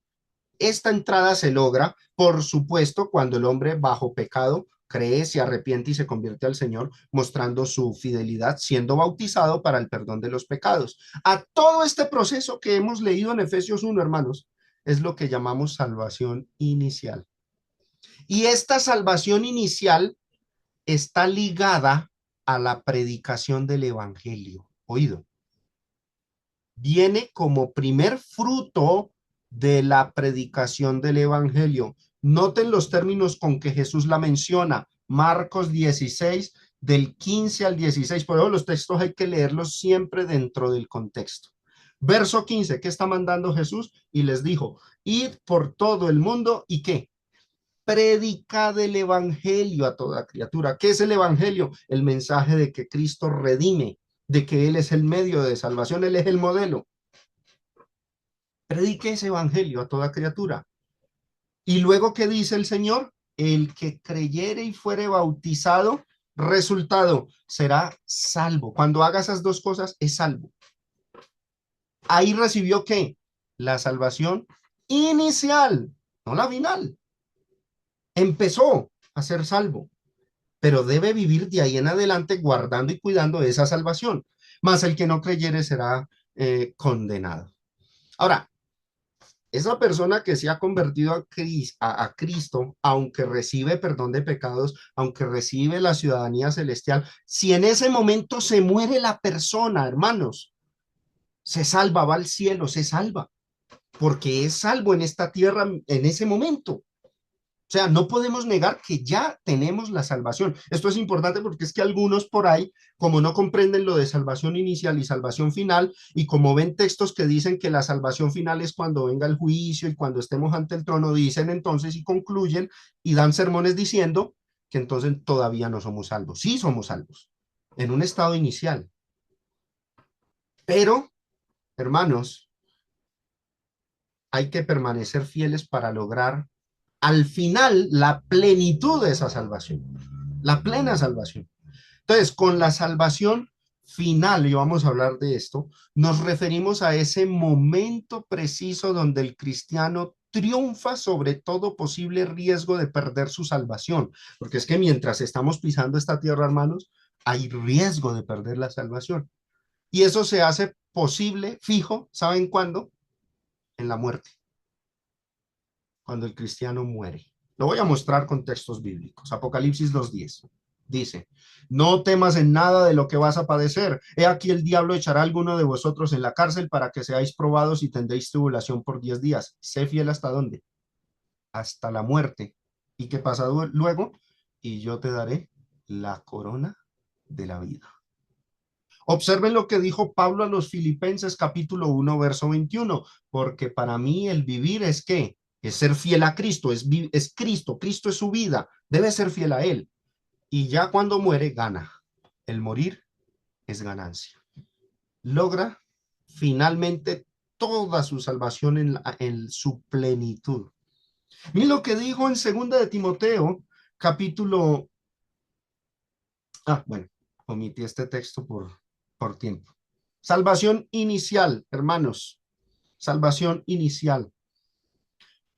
Esta entrada se logra, por supuesto, cuando el hombre bajo pecado cree, se arrepiente y se convierte al Señor, mostrando su fidelidad, siendo bautizado para el perdón de los pecados. A todo este proceso que hemos leído en Efesios 1, hermanos, es lo que llamamos salvación inicial. Y esta salvación inicial está ligada a la predicación del Evangelio. Oído, viene como primer fruto de la predicación del Evangelio. Noten los términos con que Jesús la menciona. Marcos 16, del 15 al 16. Por eso los textos hay que leerlos siempre dentro del contexto. Verso 15, ¿qué está mandando Jesús? Y les dijo, id por todo el mundo y ¿qué? Predicad el evangelio a toda criatura. ¿Qué es el evangelio? El mensaje de que Cristo redime, de que Él es el medio de salvación, Él es el modelo. Predique ese evangelio a toda criatura. Y luego, ¿qué dice el Señor? El que creyere y fuere bautizado, resultado, será salvo. Cuando haga esas dos cosas, es salvo. Ahí recibió ¿qué? La salvación inicial, no la final. Empezó a ser salvo, pero debe vivir de ahí en adelante guardando y cuidando de esa salvación. Más el que no creyere será condenado. Ahora, esa persona que se ha convertido a Cristo, aunque recibe perdón de pecados, aunque recibe la ciudadanía celestial, si en ese momento se muere la persona, hermanos, se salva, va al cielo, se salva, porque es salvo en esta tierra en ese momento. O sea, no podemos negar que ya tenemos la salvación. Esto es importante porque es que algunos por ahí, como no comprenden lo de salvación inicial y salvación final, y como ven textos que dicen que la salvación final es cuando venga el juicio y cuando estemos ante el trono, dicen entonces y concluyen y dan sermones diciendo que entonces todavía no somos salvos. Sí somos salvos, en un estado inicial. Pero, hermanos, hay que permanecer fieles para lograr al final la plenitud de esa salvación, la plena salvación. Entonces, con la salvación final, y vamos a hablar de esto, nos referimos a ese momento preciso donde el cristiano triunfa sobre todo posible riesgo de perder su salvación, porque es que mientras estamos pisando esta tierra, hermanos, hay riesgo de perder la salvación. Y eso se hace posible, fijo, ¿saben cuándo? En la muerte, cuando el cristiano muere. Lo voy a mostrar con textos bíblicos. Apocalipsis 2:10 dice, no temas en nada de lo que vas a padecer. He aquí el diablo echará a alguno de vosotros en la cárcel para que seáis probados y tendréis tribulación por 10 días. Sé fiel hasta dónde? Hasta la muerte. ¿Y qué pasa luego? Y yo te daré la corona de la vida. Observen lo que dijo Pablo a los Filipenses capítulo 1 verso 21, porque para mí el vivir es ¿qué? Es ser fiel a Cristo, es Cristo, Cristo es su vida, debe ser fiel a Él. Y ya cuando muere, gana. El morir es ganancia. Logra finalmente toda su salvación en su plenitud. Miren lo que dijo en segunda de Timoteo, capítulo... bueno, omití este texto por tiempo. Salvación inicial, hermanos. Salvación inicial.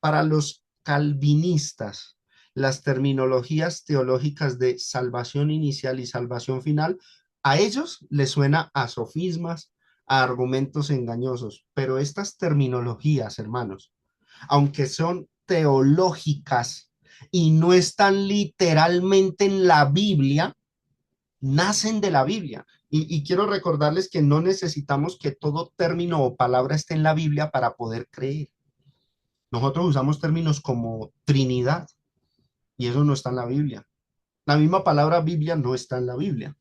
Para los calvinistas, las terminologías teológicas de salvación inicial y salvación final, a ellos les suena a sofismas, a argumentos engañosos, pero estas terminologías, hermanos, aunque son teológicas y no están literalmente en la Biblia, nacen de la Biblia. Y quiero recordarles que no necesitamos que todo término o palabra esté en la Biblia para poder creer. Nosotros usamos términos como Trinidad y eso no está en la Biblia. La misma palabra Biblia no está en la Biblia,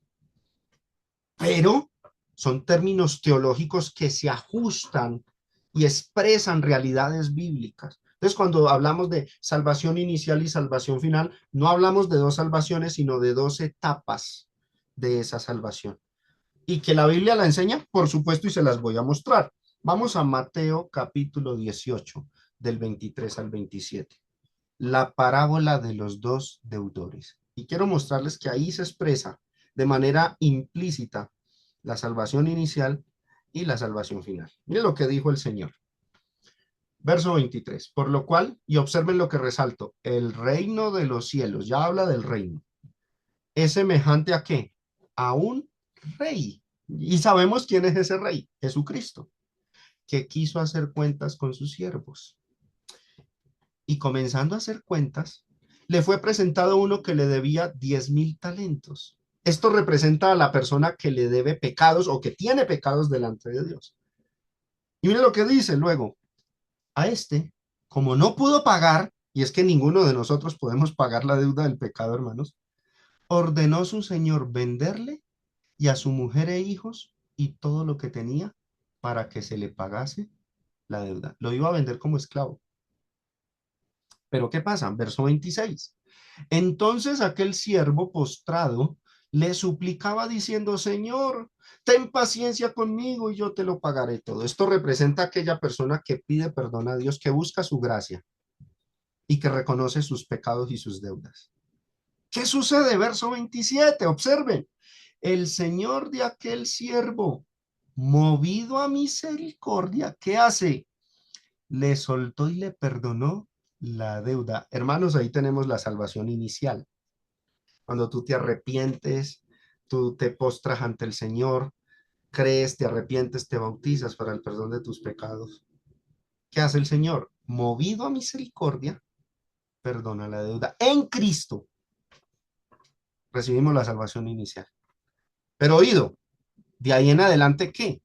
pero son términos teológicos que se ajustan y expresan realidades bíblicas. Entonces, cuando hablamos de salvación inicial y salvación final, no hablamos de dos salvaciones, sino de dos etapas de esa salvación. Y que la Biblia la enseña, por supuesto, y se las voy a mostrar. Vamos a Mateo capítulo 18, del 23 al 27. La parábola de los dos deudores. Y quiero mostrarles que ahí se expresa de manera implícita la salvación inicial y la salvación final. Miren lo que dijo el Señor. Verso 23. Por lo cual, y observen lo que resalto, el reino de los cielos, ya habla del reino, es semejante a qué? A un rey. Y sabemos quién es ese rey, Jesucristo, que quiso hacer cuentas con sus siervos. Y comenzando a hacer cuentas, le fue presentado uno que le debía 10,000 talentos. Esto representa a la persona que le debe pecados o que tiene pecados delante de Dios. Y mire lo que dice luego, a este, como no pudo pagar, y es que ninguno de nosotros podemos pagar la deuda del pecado, hermanos, ordenó su señor venderle y a su mujer e hijos y todo lo que tenía para que se le pagase la deuda. Lo iba a vender como esclavo. Pero ¿qué pasa? Verso 26. Entonces aquel siervo postrado le suplicaba diciendo, Señor, ten paciencia conmigo y yo te lo pagaré todo. Esto representa a aquella persona que pide perdón a Dios, que busca su gracia y que reconoce sus pecados y sus deudas. ¿Qué sucede? Verso 27, observen. El Señor de aquel siervo, movido a misericordia, ¿qué hace? Le soltó y le perdonó la deuda. Hermanos, ahí tenemos la salvación inicial. Cuando tú te arrepientes, tú te postras ante el Señor, crees, te arrepientes, te bautizas para el perdón de tus pecados. ¿Qué hace el Señor? Movido a misericordia, perdona la deuda. En Cristo recibimos la salvación inicial. Pero oído, de ahí en adelante, ¿qué?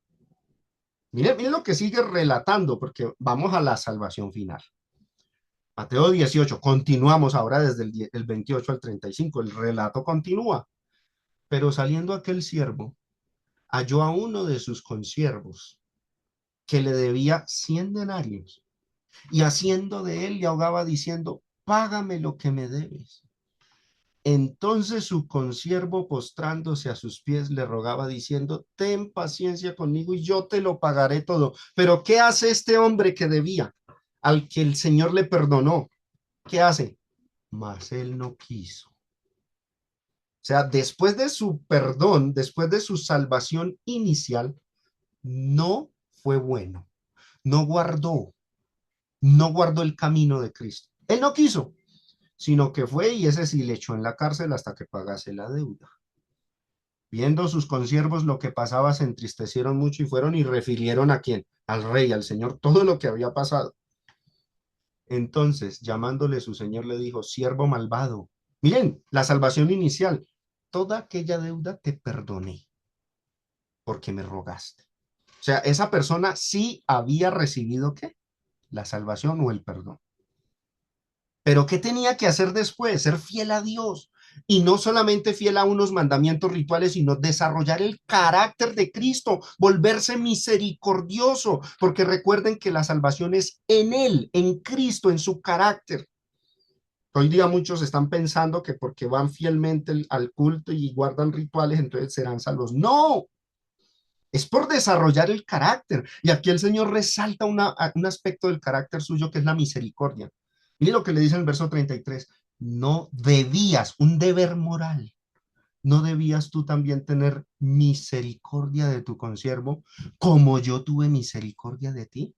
Mire lo que sigue relatando, porque vamos a la salvación final. Mateo 18, continuamos ahora desde el 28 al 35, el relato continúa. Pero saliendo aquel siervo, halló a uno de sus consiervos que le debía 100 denarios y haciendo de él le ahogaba diciendo, págame lo que me debes. Entonces su consiervo postrándose a sus pies le rogaba diciendo, ten paciencia conmigo y yo te lo pagaré todo. Pero ¿qué hace este hombre que debía, al que el Señor le perdonó? ¿Qué hace? Mas él no quiso. O sea, después de su perdón, después de su salvación inicial, no fue bueno, no guardó, no guardó el camino de Cristo. Él no quiso, sino que fue y ese sí le echó en la cárcel hasta que pagase la deuda. Viendo sus consiervos lo que pasaba, se entristecieron mucho y fueron y refirieron a quién, al rey, al Señor, todo lo que había pasado. Entonces, llamándole su Señor, le dijo, siervo malvado, miren, la salvación inicial, toda aquella deuda te perdoné porque me rogaste. O sea, esa persona sí había recibido ¿qué? La salvación o el perdón. Pero ¿qué tenía que hacer después? Ser fiel a Dios. Y no solamente fiel a unos mandamientos rituales, sino desarrollar el carácter de Cristo, volverse misericordioso, porque recuerden que la salvación es en Él, en Cristo, en su carácter. Hoy día muchos están pensando que porque van fielmente al culto y guardan rituales, entonces serán salvos. No, es por desarrollar el carácter. Y aquí el Señor resalta un aspecto del carácter suyo que es la misericordia. Mire lo que le dice en el verso 33. No debías, un deber moral, no debías tú también tener misericordia de tu consiervo como yo tuve misericordia de ti.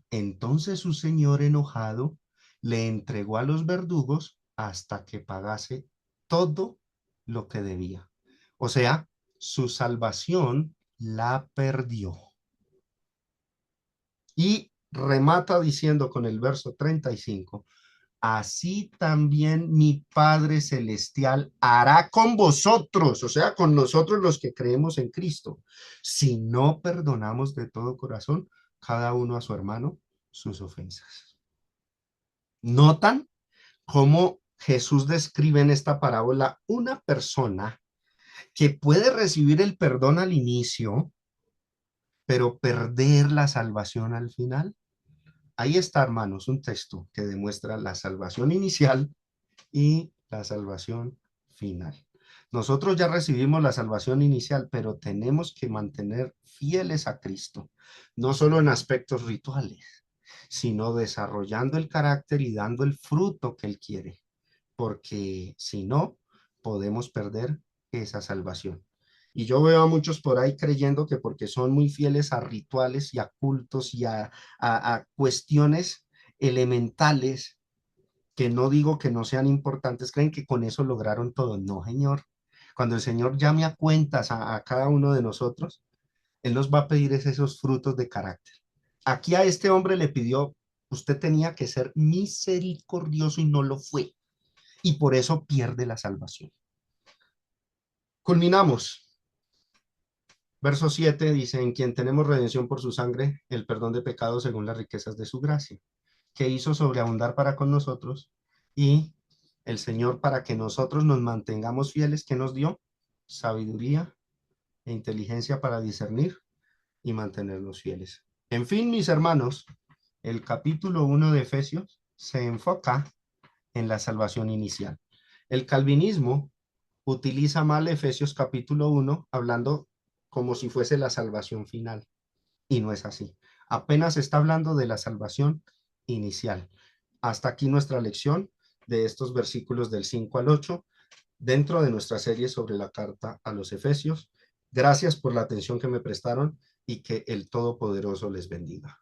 Entonces su señor enojado le entregó a los verdugos hasta que pagase todo lo que debía. O sea, su salvación la perdió. Y remata diciendo con el verso 35, así también mi Padre Celestial hará con vosotros, o sea, con nosotros los que creemos en Cristo, si no perdonamos de todo corazón cada uno a su hermano sus ofensas. ¿Notan cómo Jesús describe en esta parábola una persona que puede recibir el perdón al inicio, pero perder la salvación al final? Ahí está, hermanos, un texto que demuestra la salvación inicial y la salvación final. Nosotros ya recibimos la salvación inicial, pero tenemos que mantener fieles a Cristo, no solo en aspectos rituales, sino desarrollando el carácter y dando el fruto que Él quiere, porque si no, podemos perder esa salvación. Y yo veo a muchos por ahí creyendo que porque son muy fieles a rituales y a cultos y a cuestiones elementales, que no digo que no sean importantes, creen que con eso lograron todo. No, Señor. Cuando el Señor llame a cuentas a cada uno de nosotros, Él nos va a pedir esos frutos de carácter. Aquí a este hombre le pidió, usted tenía que ser misericordioso y no lo fue. Y por eso pierde la salvación. Culminamos. Verso 7 dice, en quien tenemos redención por su sangre, el perdón de pecados según las riquezas de su gracia, que hizo sobreabundar para con nosotros, y el Señor, para que nosotros nos mantengamos fieles, que nos dio sabiduría e inteligencia para discernir y mantenernos fieles. En fin, mis hermanos, el capítulo 1 de Efesios se enfoca en la salvación inicial. El calvinismo utiliza mal Efesios capítulo 1 hablando como si fuese la salvación final, y no es así. Apenas está hablando de la salvación inicial. Hasta aquí nuestra lección de estos versículos del 5 al 8 dentro de nuestra serie sobre la carta a los Efesios. Gracias por la atención que me prestaron y que el Todopoderoso les bendiga.